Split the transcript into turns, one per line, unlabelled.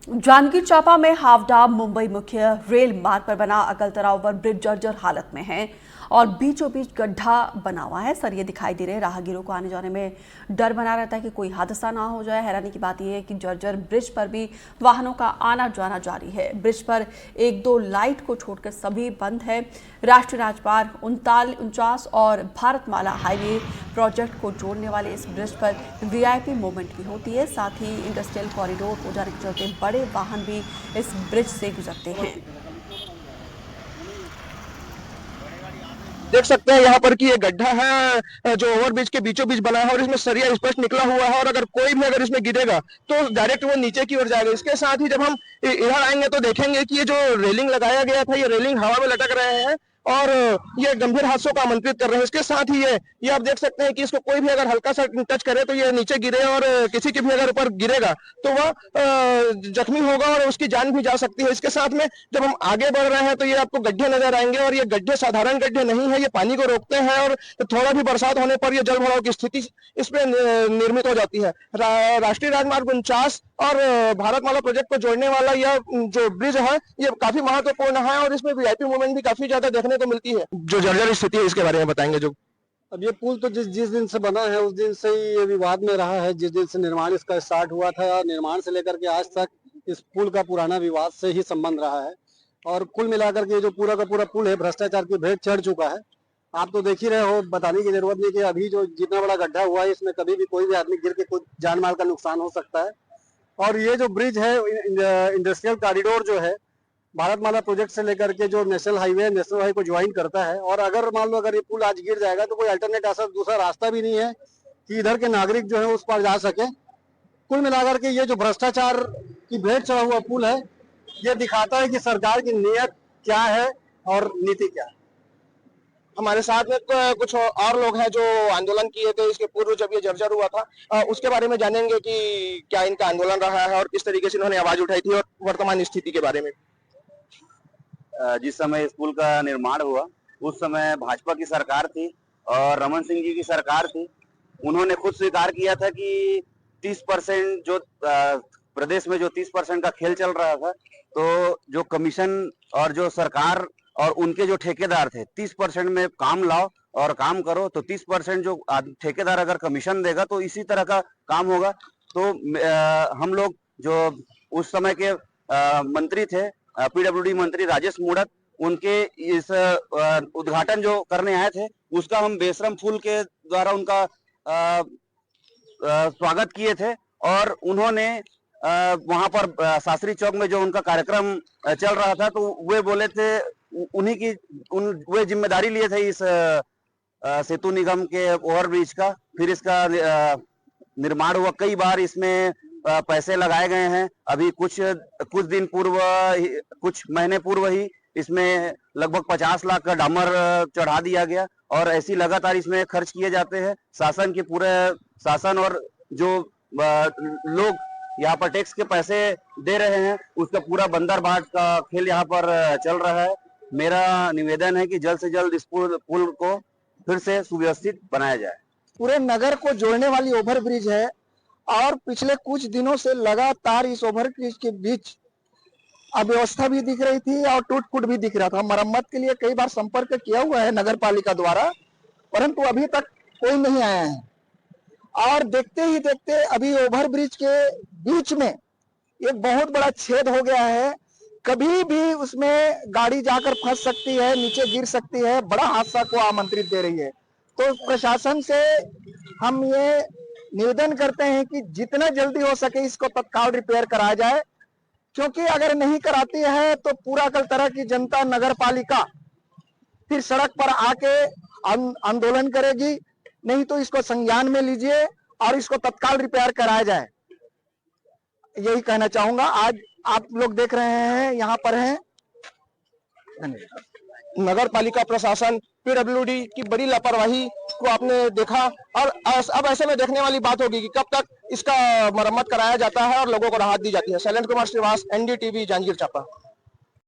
जांजगीर चांपा में हावड़ा मुंबई मुख्य रेल मार्ग पर बना अकलतरा ओवरब्रिज जर्जर हालत में है और बीचों बीच गड्ढा बना हुआ है। सरिये दिखाई दे रहे हैं। राहगीरों को आने जाने में डर बना रहता है कि कोई हादसा ना हो जाए। हैरानी की बात यह है कि जर्जर ब्रिज पर भी वाहनों का आना जाना जारी है। ब्रिज पर एक दो लाइट को छोड़कर सभी बंद है। राष्ट्रीय राजमार्ग 49 और भारतमाला हाईवे प्रोजेक्ट को जोड़ने वाले इस ब्रिज पर वीआईपी मूवमेंट भी होती है। साथ ही इंडस्ट्रियल कॉरिडोर हो जाने के चलते बड़े वाहन भी इस ब्रिज से गुजरते हैं।
देख सकते हैं यहाँ पर कि ये गड्ढा है जो ओवरब्रिज के बीचों बीच बना है और इसमें सरिया स्पष्ट निकला हुआ है और अगर कोई भी अगर इसमें गिरेगा तो डायरेक्ट वो नीचे की ओर जाएगा। इसके साथ ही जब हम इधर आएंगे तो देखेंगे कि ये जो रेलिंग लगाया गया था ये रेलिंग हवा में लटक रहे हैं और ये गंभीर हादसों को आमंत्रित कर रहे हैं। इसके साथ ही ये आप देख सकते हैं कि इसको कोई भी अगर हल्का सा टच करे तो ये नीचे गिरे और किसी के भी अगर ऊपर गिरेगा तो वह जख्मी होगा और उसकी जान भी जा सकती है। इसके साथ में जब हम आगे बढ़ रहे हैं तो ये आपको गड्ढे नजर आएंगे और ये गड्ढे साधारण गड्ढे नहीं है, ये पानी को रोकते हैं और थोड़ा भी बरसात होने पर ये जल भराव की स्थिति इसमें निर्मित हो जाती है। राष्ट्रीय राजमार्ग 49 और भारतमाला प्रोजेक्ट को जोड़ने वाला यह जो ब्रिज है ये काफी महत्वपूर्ण है और इसमें वीआईपी मूवमेंट भी काफी ज्यादा देखने को मिलती है। जो जर्जर स्थिति है इसके बारे में बताएंगे। जो
अब ये पुल तो जिस दिन से बना है उस दिन से ही ये विवाद में रहा है। जिस दिन से निर्माण इसका स्टार्ट हुआ था, निर्माण से लेकर के आज तक इस पुल का पुराना विवाद से ही संबंध रहा है और कुल मिलाकर के जो पूरा का पूरा पुल है भ्रष्टाचार की भेंट चढ़ चुका है। आप तो देख ही रहे हो, बताने की जरूरत नहीं कि अभी जो जितना बड़ा गड्ढा हुआ है इसमें कभी भी कोई भी आदमी गिर के कुछ जान माल का नुकसान हो सकता है। और ये जो ब्रिज है इंडस्ट्रियल कॉरिडोर जो है भारतमाला प्रोजेक्ट से लेकर के जो नेशनल हाईवे को ज्वाइन करता है और अगर मान लो अगर ये पुल आज गिर जाएगा तो कोई अल्टरनेट ऐसा दूसरा रास्ता भी नहीं है कि इधर के नागरिक जो है उस पर जा सके। कुल मिलाकर के ये जो भ्रष्टाचार की भेंट चढ़ा हुआ पुल है ये दिखाता है कि सरकार की नीयत क्या है और नीति क्या है।
हमारे साथ में कुछ और लोग हैं जो आंदोलन किए थे इसके पूर्व जब ये जर्जर हुआ था। उसके बारे में जानेंगे कि क्या इनका आंदोलन रहा है और किस तरीके से इन्होंने आवाज उठाई थी और वर्तमान स्थिति के बारे में।
जिस समय इस पुल का निर्माण हुआ उस समय भाजपा की सरकार थी और रमन सिंह जी की सरकार थी। उन्होंने खुद स्वीकार किया था कि 30% जो प्रदेश में जो 30% का खेल चल रहा था तो जो कमीशन और जो सरकार और उनके जो ठेकेदार थे 30% में काम लाओ और काम करो तो 30% जो ठेकेदार अगर कमीशन देगा तो इसी तरह का काम होगा। तो हम लोग जो उस समय के मंत्री थे पीडब्ल्यूडी मंत्री राजेश मूणत उनके इस उद्घाटन जो करने आए थे उसका हम बेशरम फूल के द्वारा उनका स्वागत किए थे और उन्होंने वहां पर शास्त्री चौक में जो उनका कार्यक्रम चल रहा था तो वे बोले थे उन्हीं की वे जिम्मेदारी लिए थे इस सेतु निगम के ओवरब्रिज का। फिर इसका निर्माण हुआ, कई बार इसमें पैसे लगाए गए हैं। अभी कुछ दिन पूर्व कुछ महीने पूर्व ही इसमें लगभग 50 लाख का डामर चढ़ा दिया गया और ऐसी लगातार इसमें खर्च किए जाते हैं। शासन के पूरे शासन और जो लोग यहाँ पर टैक्स के पैसे दे रहे हैं उसका पूरा बंदर बाट का खेल यहाँ पर चल रहा है। मेरा निवेदन है कि जल्द से जल्द इस पुल को फिर से सुव्यवस्थित बनाया जाए।
पूरे नगर को जोड़ने वाली ओवरब्रिज है और पिछले कुछ दिनों से लगातार इस ओवरब्रिज के बीच अव्यवस्था भी दिख रही थी और टूट फूट भी दिख रहा था। मरम्मत के लिए कई बार संपर्क किया हुआ है नगर पालिका द्वारा, परंतु अभी तक कोई नहीं आया है। और देखते ही देखते अभी ओवरब्रिज के बीच में एक बहुत बड़ा छेद हो गया है। कभी भी उसमें गाड़ी जाकर फंस सकती है, नीचे गिर सकती है, बड़ा हादसा को आमंत्रित दे रही है। तो प्रशासन से हम ये निवेदन करते हैं कि जितना जल्दी हो सके इसको तत्काल रिपेयर कराया जाए, क्योंकि अगर नहीं कराती है तो पूरा कल तरह की जनता नगर पालिका फिर सड़क पर आके आंदोलन करेगी। नहीं तो इसको संज्ञान में लीजिए और इसको तत्काल रिपेयर कराया जाए, यही कहना चाहूंगा। आज आप लोग देख रहे हैं यहाँ पर हैं
नगर पालिका प्रशासन पीडब्ल्यूडी की बड़ी लापरवाही को आपने देखा और अब ऐसे में देखने वाली बात होगी कि कब तक इसका मरम्मत कराया जाता है और लोगों को राहत दी जाती है। शैलेंद्र कुमार श्रीवास, एनडीटीवी, जांजगीर चांपा।